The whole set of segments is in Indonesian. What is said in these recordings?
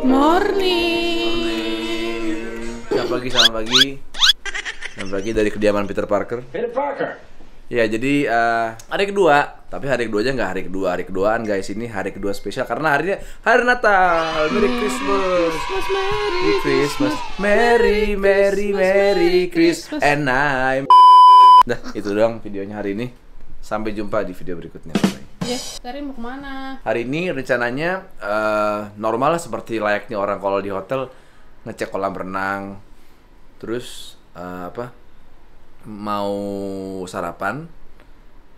Good morning. Selamat pagi dari kediaman Peter Parker. Ya, jadi hari kedua, tapi hari kedua aja nggak hari kedua, hari keduaan guys, ini hari kedua spesial karena harinya hari Natal. Merry Christmas, Merry Christmas, Merry Christmas, and I'm. Dah, itu doang videonya hari ini. Sampai jumpa di video berikutnya. Karin mau kemana? Hari ini rencananya normal lah, seperti layaknya orang kalau di hotel, ngecek kolam renang, terus mau sarapan.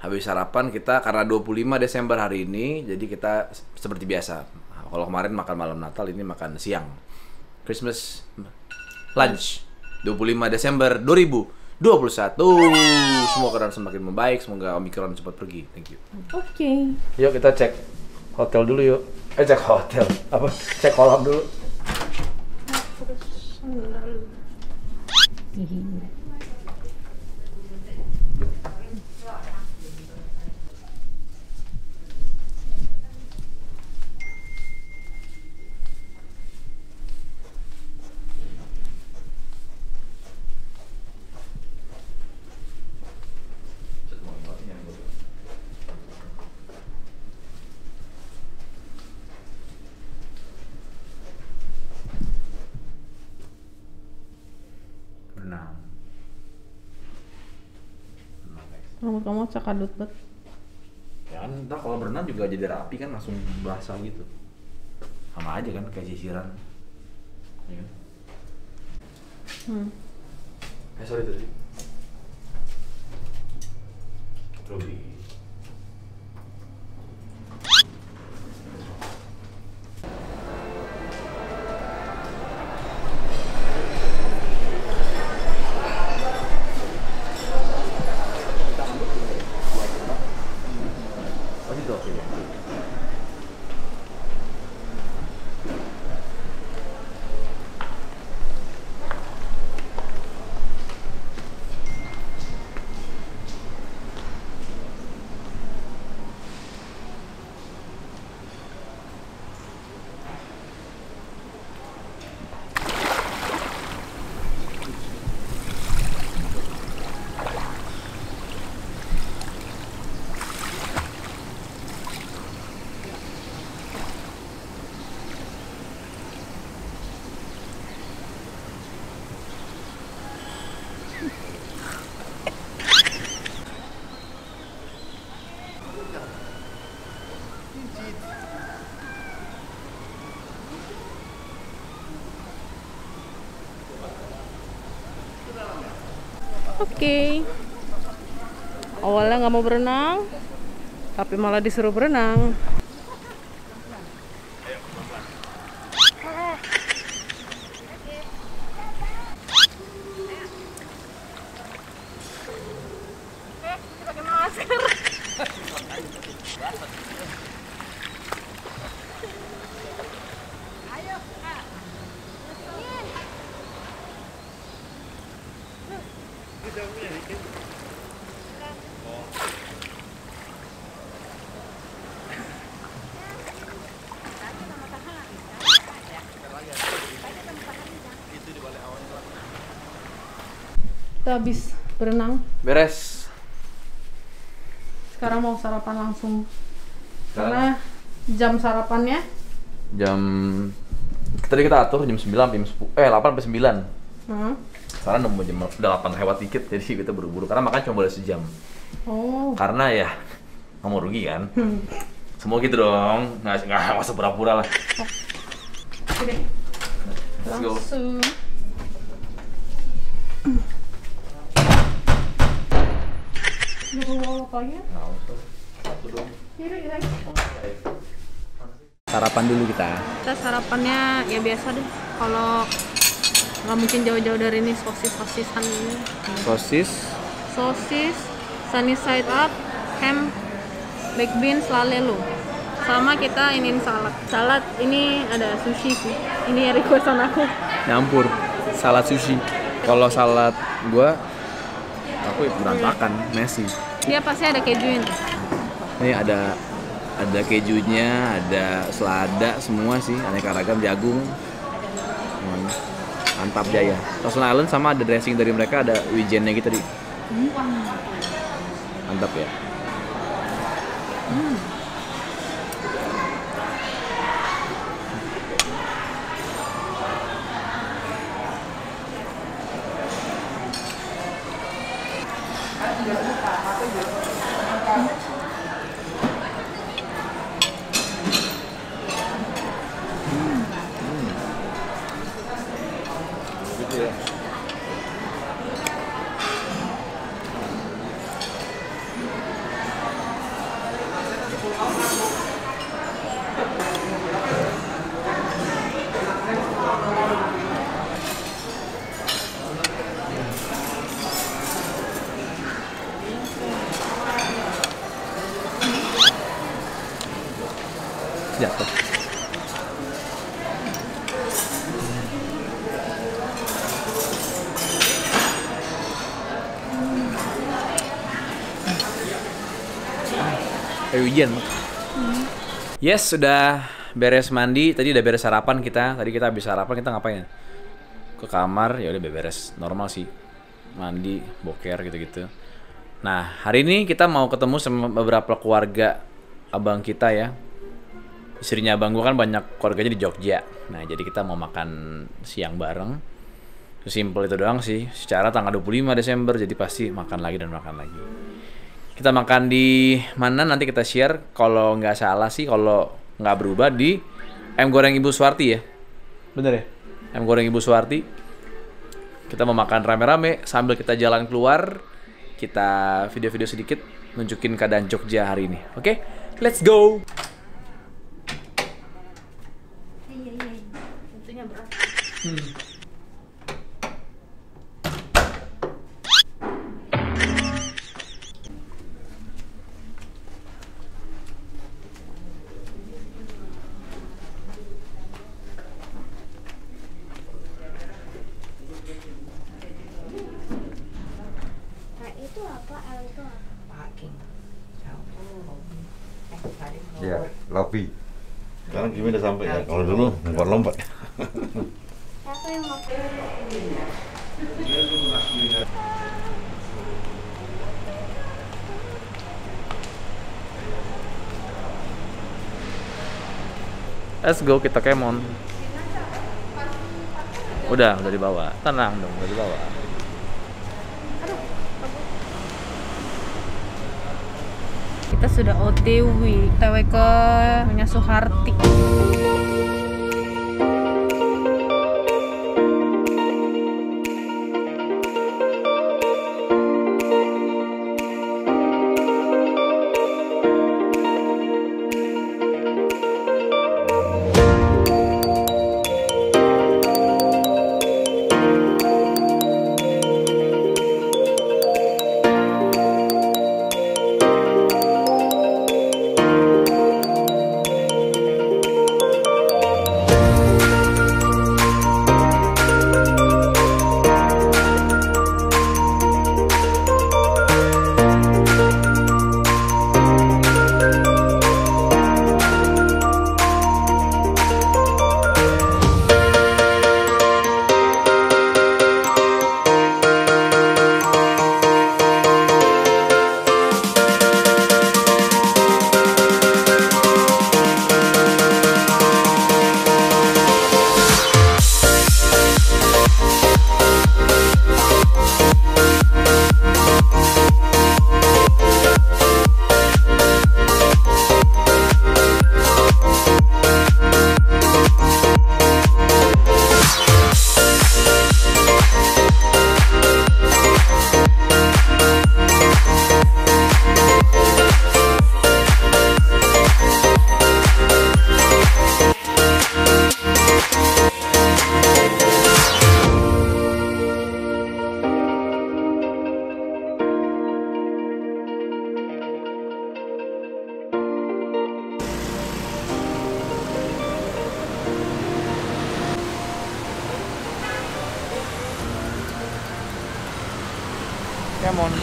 Habis sarapan kita, karena 25 Desember hari ini, jadi kita seperti biasa. Kalau kemarin makan malam Natal, ini makan siang. Christmas lunch 25 Desember 2021. Semoga semakin membaik, semoga Omicron cepat pergi. Thank you. Oke. Yuk kita cek hotel dulu yuk. Cek hotel. Cek kolam dulu. Rambut kamu cakadut bet. Ya kan, ntar kalau berenang juga jadi rapi kan, langsung basah gitu. Sama aja kan, kayak sisiran. Ya kan? Sorry tadi. Ruby. Oke. Awalnya nggak mau berenang, tapi malah disuruh berenang. Kita habis berenang. Beres. Sekarang mau sarapan langsung. Karena jam sarapannya tadi kita atur jam 9 sampai 8 sampai 9. Sekarang udah 8 lewat dikit, jadi kita buru-buru karena makan cuma boleh sejam. Oh. Karena ya nggak mau rugi kan. Semua gitu dong, nggak usah pura-pura lah. Oke. Let's go. Langsung. Sarapan dulu kita. Kita sarapannya ya biasa deh. Kalau nggak mungkin jauh-jauh dari ini, sosisan ini. Sosis, sunny side up, ham, baked beans, lalelo. Sama kita ini salad. Salad ini ada sushi sih. Ini requestan aku. Nyampur salad sushi. Kalau salad gua, aku berantakan, messy. Dia pasti ada kejuin. Ini ada ada kejunya, ada selada, semua sih, aneka ragam, jagung. Semuanya. Mantap Jaya. Thousand Island sama ada dressing dari mereka, ada wijennya gitu tadi. Mantap ya. Jatuh. Wijen. Yes, sudah beres mandi. Tadi udah beres sarapan kita. Tadi kita habis sarapan, kita ngapain? Ke kamar, ya udah beres. Normal sih. Mandi, boker gitu-gitu. Nah, hari ini kita mau ketemu sama beberapa keluarga abang kita ya. Istrinya abang gua kan banyak keluarganya di Jogja. Nah, jadi kita mau makan siang bareng. Simple itu doang sih. Secara tanggal 25 Desember, jadi pasti makan lagi dan makan lagi. Kita makan di mana nanti kita share. Kalau nggak salah sih, kalau nggak berubah di M Goreng Ibu Suwarti ya. Bener ya? M Goreng Ibu Suwarti. Kita mau makan rame-rame sambil kita jalan keluar. Kita video-video sedikit nunjukin keadaan Jogja hari ini. Oke? Let's go! Tentunya berat. Ya, lobby. Sekarang gimana udah sampai ya? Kalau dulu lompat-lompat. Siapa yang mau? Let's go, kita kemon. Udah dibawa. Tenang dong, udah dibawa. Kita sudah OTW ke Nyonya Suharti. Come on.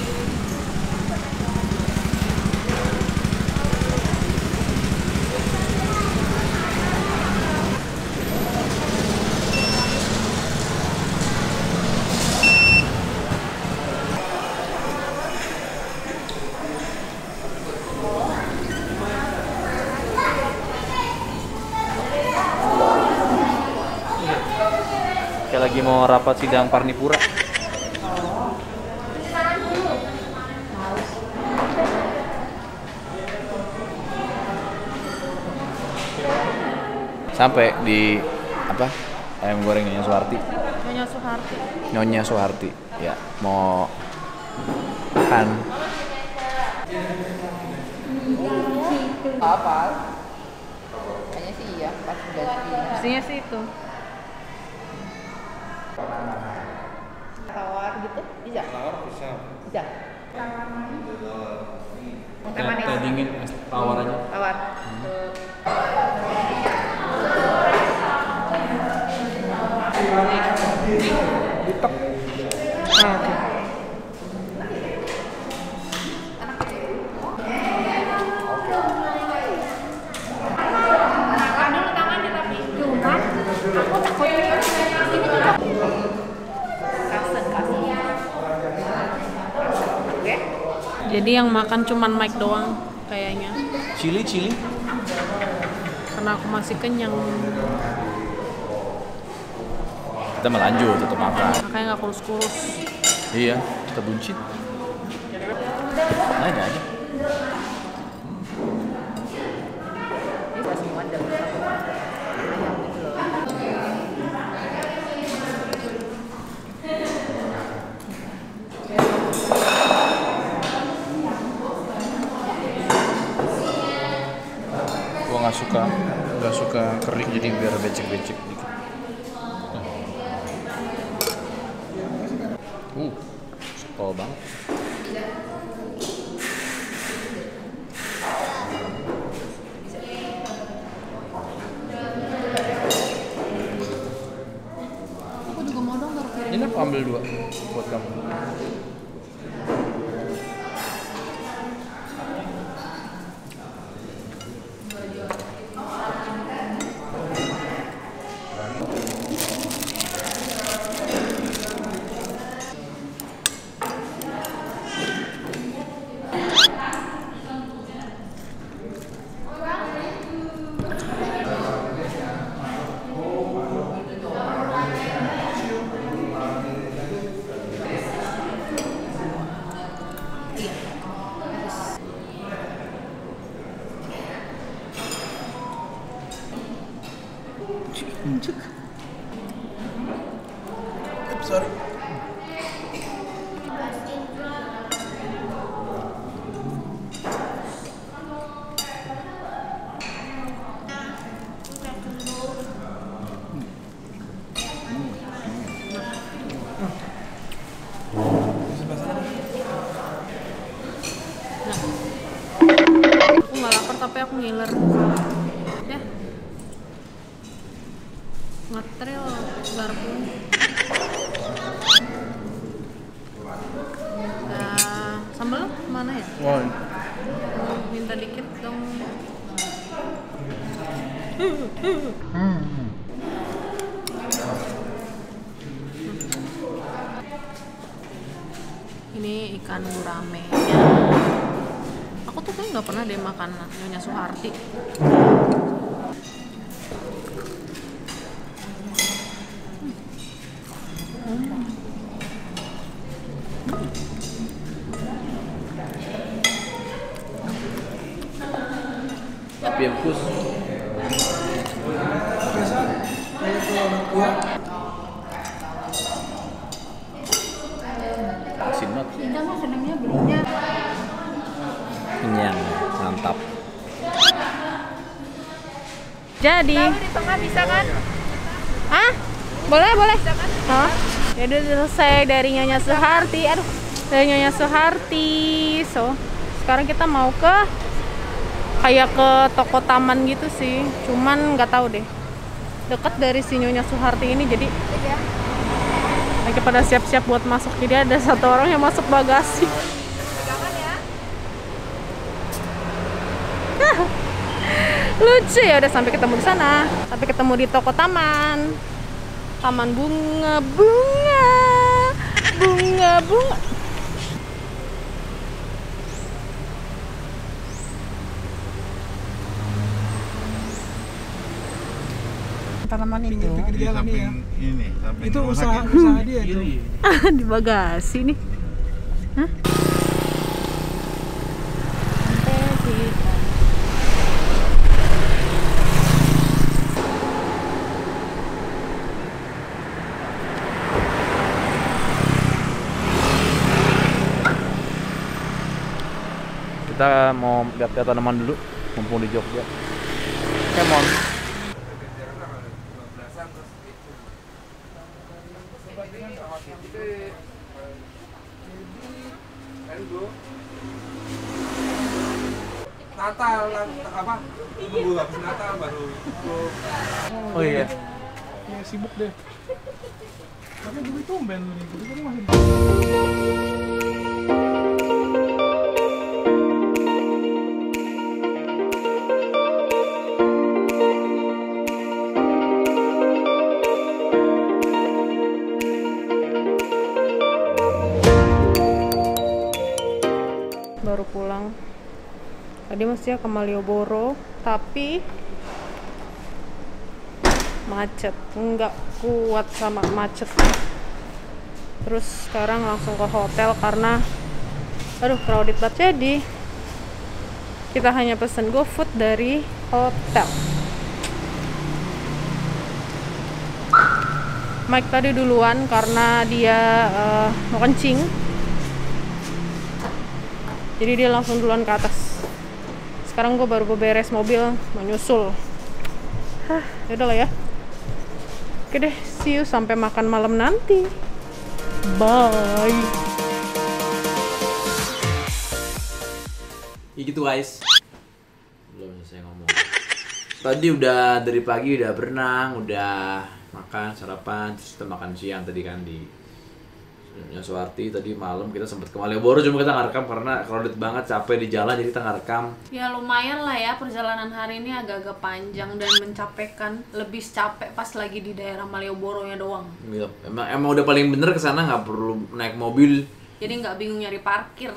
lagi mau rapat sidang Parnipura. Sampai di apa? Ayam goreng Nyonya Suharti. Nyonya Suharti. Nyonya Suharti. Ya, mau makan. Apa? Kayaknya sih iya, pas udah Pastinya sih itu. tawar gitu, bisa? Tawar bisa. Bisa. Teh Teh manis. dingin, tawar aja. Tawar. Ah, oke. Oke. Jadi yang makan cuman Mike doang kayaknya. Chili. Karena aku masih kenyang. Kita melanjut tetap makan. Makanya nggak kurus-kurus. Iya, kita buncit. Ada aja. Bisa semua dalam satu ayam gitu loh. Gua nggak suka kering jadi biar becek-becek dikit. Sepol banget. Aku juga mau dong taruh piring. Ini aku ambil 2 buat kamu. Sorry. Aku nggak lapar tapi aku ngiler. Ya. Ngetril garpu. Sambal mana ya? Wah, Minta dikit dong. Ini ikan gurame. Aku tuh kayak nggak pernah deh makan Nyonya Suharti. tapi yang kus. Asin banget. Kita mah senangnya belumnya. Kenyang, mantap. Jadi. Di tengah bisa kan? Ah, boleh. Oh, ya udah selesai dari Nyonya Suharti. Aduh, dari Nyonya Suharti. So, sekarang kita mau ke kayak ke toko taman gitu sih. Cuman nggak tahu deh. Dekat dari si Nyonya Suharti ini, jadi lagi pada siap-siap buat masuk. Jadi ada satu orang yang masuk bagasi. Pegangan ya. Lucu ya, udah sampai ketemu di sana. Sampai ketemu di toko taman. Taman bunga. tanaman itu. Di samping ini, samping Itu rumah usaha sakit. dia itu. Di bagasi nih. Hah? Kita mau lihat tanaman dulu, mumpung di Jogja. Come on. Natal apa? Nunggu habis Natal baru. Oh iya. Ya, sibuk deh. Tapi gue tumben lu nih, gue masih. Baru pulang. Tadi mestinya ke Malioboro, tapi macet, nggak kuat sama macet. Terus sekarang langsung ke hotel karena aduh crowded banget. Jadi kita hanya pesen GoFood dari hotel. Mike tadi duluan karena dia mau kencing, jadi dia langsung duluan ke atas. Sekarang gue baru beres mobil, mau nyusul. Yaudah lah ya. Oke deh, see you sampai makan malam nanti. Bye. Ya gitu guys. Belum selesai ngomong. Tadi udah dari pagi udah berenang, udah makan sarapan, terus kita makan siang tadi kan di Suwarti. Tadi malam kita sempat ke Malioboro, cuma kita nggak rekam karena crowded banget, capek di jalan, jadi kita nggak rekam. Ya lumayan lah ya, perjalanan hari ini agak-agak panjang dan mencapekkan. Lebih capek pas lagi di daerah Malioboro-nya doang. Iya, emang udah paling bener kesana, nggak perlu naik mobil. Jadi nggak bingung nyari parkir.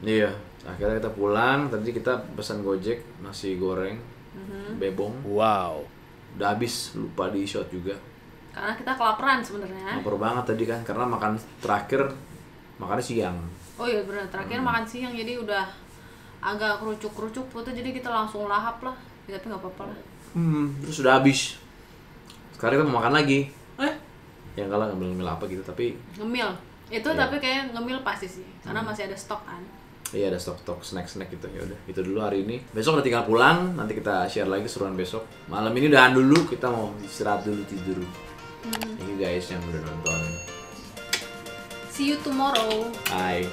Iya, akhirnya kita pulang. Tadi kita pesan Gojek, nasi goreng, bebong. Wow. Udah habis, lupa di shot juga. Karena kita kelaparan sebenarnya. Lapar banget tadi kan, karena makan terakhir makannya siang. Oh iya benar, terakhir makan siang jadi udah agak kerucuk-kerucuk perutnya, jadi kita langsung lahap lah. Ya, tapi nggak apa-apa lah. Terus udah habis. Sekarang kita mau makan lagi. Ya enggak lah, ngemil apa gitu, tapi Ngemil. Itu Iya. tapi kayak ngemil pasti sih. Karena masih ada stok kan. iya ada stok-stok snack-snack gitu. Ya udah, itu dulu hari ini. Besok udah tinggal pulang, nanti kita share lagi seruan besok. Malam ini udahan dulu, kita mau istirahat dulu, tidur. Thank you guys yang udah nonton. See you tomorrow. Bye.